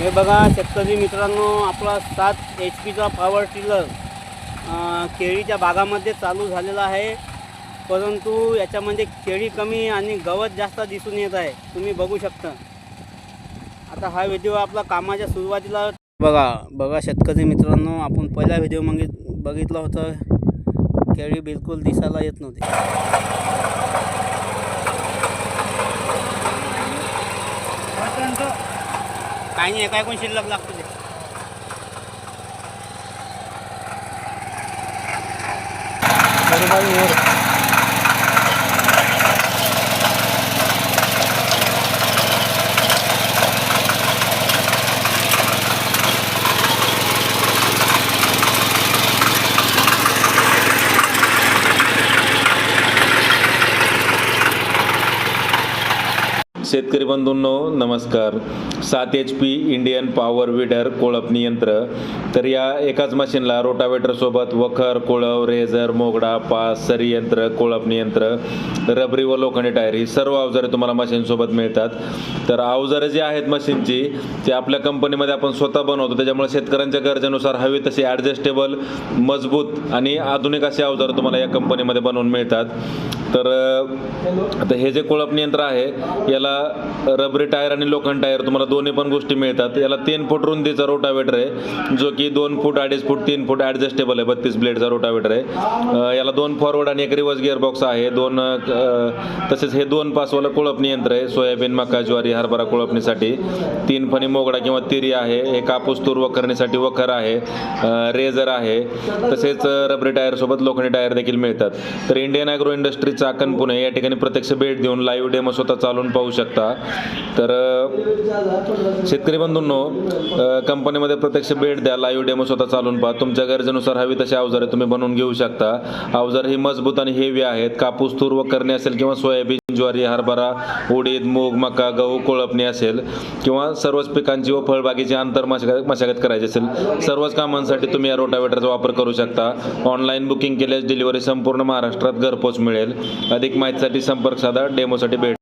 हे बघा शेतकरी मित्रांनो, आपला 7 HP पॉवर टिलर केळीच्या बागामध्ये चालू झालेला आहे. परंतु याच्यामध्ये केळी कमी आणि गवत जास्त दिसून येत आहे. तुम्ही बघू शकता. आता हा व्हिडिओ आपला कामाच्या सुरुवातीला बघा शेतकरी मित्रांनो, आपण पहिला व्हिडिओ बघितला होता. केळी बिलकुल दिसायला येत नव्हती. काही नाही, काय कोण शिल्लक लागतो ते. शेतकरी बंधूंनो नमस्कार. 7 HP इंडियन पॉवर विडर कोळपणी यंत्र. तर या एकाच मशीनला रोटावेटर सोबत वखर, कोळव, रेझर, मोगडा, पास, सरी यंत्र, कोळपणी यंत्र, रबरी व लोखंडी टायर ही सर्व अवजारे तुम्हाला मशीन सोबत मिळतात. तर अवजारे जी आहेत मशीनची ते आपल्या कंपनीमध्ये आपण स्वतः बनवतो. त्याच्यामुळे शेतकऱ्यांच्या गरजेनुसार हवी तशी ॲडजस्टेबल, मजबूत आणि आधुनिक असे अवजारे तुम्हाला या कंपनीमध्ये बनवून मिळतात. तर आता हे जे कोळपणी यंत्र आहे याला रबरी टायर आणि लोखंड टायर तुम्हाला दोन्ही पण गोष्टी मिळतात. याला 3 फूट रुंदीचा रोटावेटर आहे, जो की 2 फूट, 2.5 फूट, 3 फूट ॲडजस्टेबल आहे. 32 ब्लेडचा रोटावेटर आहे. याला 2 फॉरवर्ड आणि 1 रिव्हर्स गिअरबॉक्स आहे. तसेच हे 2 पासवालं कोळपणी यंत्र आहे. सोयाबीन, मका, ज्वारी, हरभरा कोळपणीसाठी. 3 फणी मोगडा किंवा तिरी आहे. हे कापूस तूर वखरणीसाठी वखर आहे. रेझर आहे. तसेच रबरी टायर सोबत लोखंडी टायर देखील मिळतात. तर Indian agro industry Chakan Pune या ठिकाणी प्रत्यक्ष भेट देऊन लाईव्ह डेमो स्वतः चालून पाहू शकता. तर शेतकरी बंधूंनो, कंपनीमध्ये प्रत्यक्ष भेट द्या, लाईव्ह डेमो स्वतः चालून पहा. तुमच्या गरजेनुसार हवी तशी अवजारे तुम्ही बनवून घेऊ शकता. अवजार ही मजबूत आणि हेवी आहेत. कापूस तूर वखरणी असेल किंवा सोयाबीन, ज्वारी, हरभरा, उडीद, मूग, मका, गहू, कोळपणी असेल किंवा सर्वच पिकांची व फळबागेची आंतर मशागत करायची असेल, सर्वच कामांसाठी तुम्ही या रोटावेटरचा वापर करू शकता. ऑनलाईन बुकिंग केल्यास डिलिव्हरी संपूर्ण महाराष्ट्रात घरपोच मिळेल. अधिक माहितीसाठी संपर्क साधा. डेमोसाठी भेट